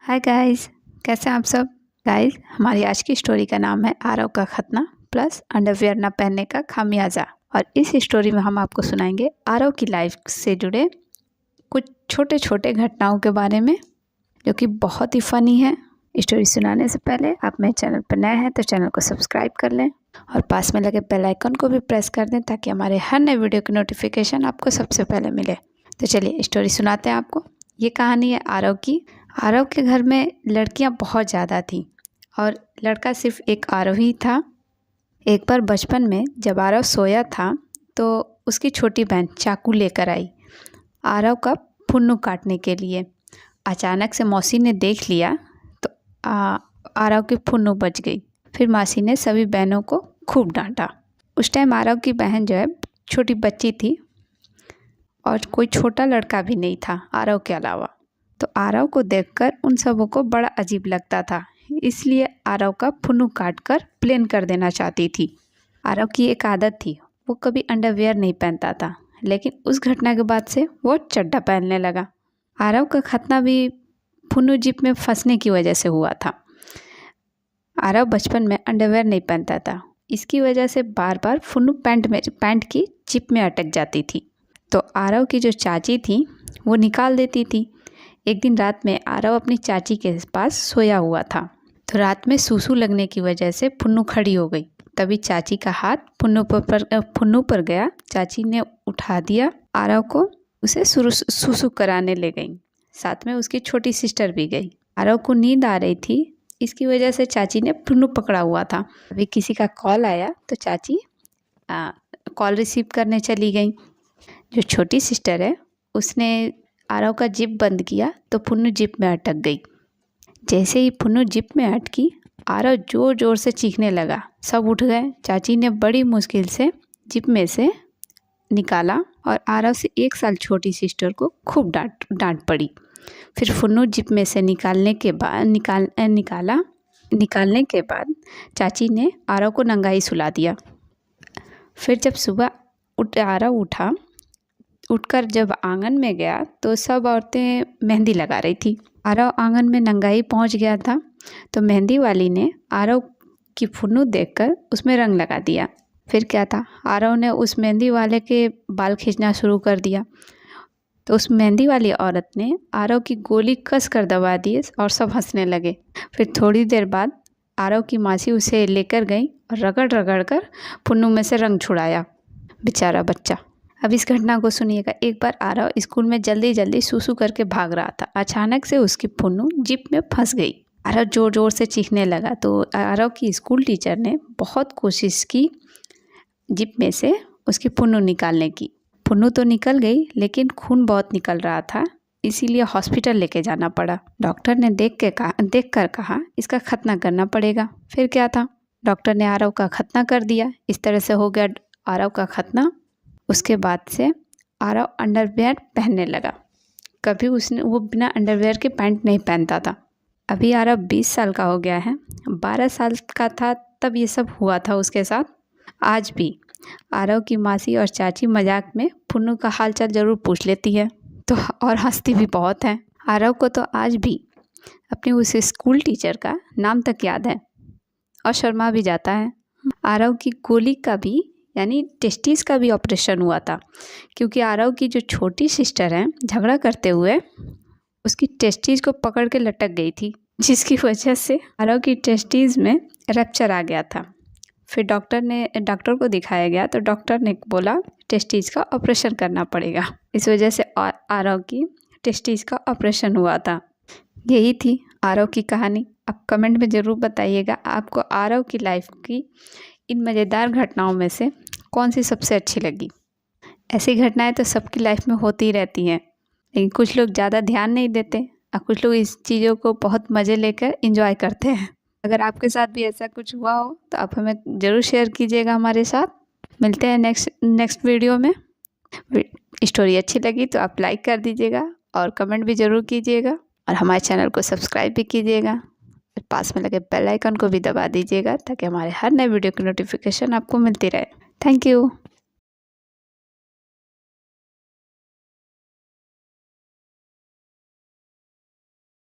Hi guys, कैसे हैं आप सब। गाइस, हमारी आज की स्टोरी का नाम है आरव का खतना प्लस अंडरवियर न पहनने का खामियाजा। और इस स्टोरी में हम आपको सुनाएंगे आरव की लाइफ से जुड़े कुछ छोटे छोटे घटनाओं के बारे में, जो कि बहुत ही फ़नी है। स्टोरी सुनाने से पहले आप मेरे चैनल पर नए हैं तो चैनल को सब्सक्राइब कर लें और पास में लगे बेल आइकन को भी प्रेस कर दें ताकि हमारे हर नए वीडियो की नोटिफिकेशन आपको सबसे पहले मिले। तो चलिए स्टोरी सुनाते हैं आपको। ये कहानी है आरव की। आरव के घर में लड़कियां बहुत ज़्यादा थीं और लड़का सिर्फ एक आरव ही था। एक बार बचपन में जब आरव सोया था तो उसकी छोटी बहन चाकू लेकर आई आरव का फुन्नू काटने के लिए। अचानक से मौसी ने देख लिया तो आरव की फुन्नू बच गई। फिर मौसी ने सभी बहनों को खूब डांटा। उस टाइम आरव की बहन जो है छोटी बच्ची थी और कोई छोटा लड़का भी नहीं था आरव के अलावा। तो आरव को देखकर उन सबों को बड़ा अजीब लगता था, इसलिए आरव का फुन्नू काटकर प्लेन कर देना चाहती थी। आरव की एक आदत थी, वो कभी अंडरवियर नहीं पहनता था, लेकिन उस घटना के बाद से वो चड्ढा पहनने लगा। आरव का खतना भी फुन्नू जिप में फंसने की वजह से हुआ था। आरव बचपन में अंडरवियर नहीं पहनता था, इसकी वजह से बार बार फुन्नू पैंट की जिप में अटक जाती थी। तो आरव की जो चाची थी वो निकाल देती थी। एक दिन रात में आरव अपनी चाची के पास सोया हुआ था, तो रात में सूसू लगने की वजह से फुन्नू खड़ी हो गई। तभी चाची का हाथ फुन्नू पर गया। चाची ने उठा दिया आरव को, उसे सूसू कराने ले गई। साथ में उसकी छोटी सिस्टर भी गई। आरव को नींद आ रही थी, इसकी वजह से चाची ने फुन्नू पकड़ा हुआ था। अभी किसी का कॉल आया तो चाची कॉल रिसीव करने चली गई। जो छोटी सिस्टर है उसने आरव का जिप बंद किया तो फुन्नू जिप में अटक गई। जैसे ही फुन्नू जिप में अटकी, आरव जोर जोर से चीखने लगा। सब उठ गए। चाची ने बड़ी मुश्किल से जिप में से निकाला और आरव से 1 साल छोटी सिस्टर को खूब डांट पड़ी। फिर फुन्नू जिप में से निकालने के बाद चाची ने आरव को नंगाई सुला दिया। फिर जब सुबह आरव उठकर जब आंगन में गया तो सब औरतें मेहंदी लगा रही थी। आरव आंगन में नंगाई पहुंच गया था, तो मेहंदी वाली ने आरव की फुन्नू देखकर उसमें रंग लगा दिया। फिर क्या था, आरव ने उस मेहंदी वाले के बाल खींचना शुरू कर दिया। तो उस मेहंदी वाली औरत ने आरव की गोली कस कर दबा दी और सब हंसने लगे। फिर थोड़ी देर बाद आरव की मासी उसे लेकर गई और रगड़ रगड़ कर फुन्नू में से रंग छुड़ाया। बेचारा बच्चा। अब इस घटना को सुनिएगा। एक बार आरव स्कूल में जल्दी सूसू करके भाग रहा था। अचानक से उसकी फुन्नू जिप में फंस गई। आरव जोर जोर से चीखने लगा, तो आरव की स्कूल टीचर ने बहुत कोशिश की जिप में से उसकी फुन्नू निकालने की। फुन्नू तो निकल गई, लेकिन खून बहुत निकल रहा था, इसीलिए हॉस्पिटल लेके जाना पड़ा। डॉक्टर ने देख कर कहा इसका खतना करना पड़ेगा। फिर क्या था, डॉक्टर ने आरव का खतना कर दिया। इस तरह से हो गया आरव का खतना। उसके बाद से आरव अंडरवियर पहनने लगा। कभी वो बिना अंडरवियर के पैंट नहीं पहनता था। अभी आरव 20 साल का हो गया है। 12 साल का था तब ये सब हुआ था उसके साथ। आज भी आरव की मासी और चाची मजाक में फुन्नू का हालचाल ज़रूर पूछ लेती है तो और हंसती भी बहुत है। आरव को तो आज भी अपने उस स्कूल टीचर का नाम तक याद है और शर्मा भी जाता है। आरव की गोली का भी यानी टेस्टिस का भी ऑपरेशन हुआ था, क्योंकि आरव की जो छोटी सिस्टर है झगड़ा करते हुए उसकी टेस्टिस को पकड़ के लटक गई थी, जिसकी वजह से आरव की टेस्टिस में रप्चर आ गया था। फिर डॉक्टर को दिखाया गया तो डॉक्टर ने बोला टेस्टिस का ऑपरेशन करना पड़ेगा। इस वजह से आरव की टेस्टिस का ऑपरेशन हुआ था। यही थी आरव की कहानी। आप कमेंट में ज़रूर बताइएगा आपको आरव की लाइफ की इन मज़ेदार घटनाओं में से कौन सी सबसे अच्छी लगी। ऐसी घटनाएं तो सबकी लाइफ में होती ही रहती हैं, लेकिन कुछ लोग ज़्यादा ध्यान नहीं देते और कुछ लोग इस चीज़ों को बहुत मज़े लेकर एंजॉय करते हैं। अगर आपके साथ भी ऐसा कुछ हुआ हो तो आप हमें ज़रूर शेयर कीजिएगा हमारे साथ। मिलते हैं नेक्स्ट वीडियो में। स्टोरी अच्छी लगी तो आप लाइक कर दीजिएगा और कमेंट भी ज़रूर कीजिएगा और हमारे चैनल को सब्सक्राइब भी कीजिएगा। पास में लगे बेल आइकन को भी दबा दीजिएगा ताकि हमारे हर नए वीडियो की नोटिफिकेशन आपको मिलती रहे। Thank you.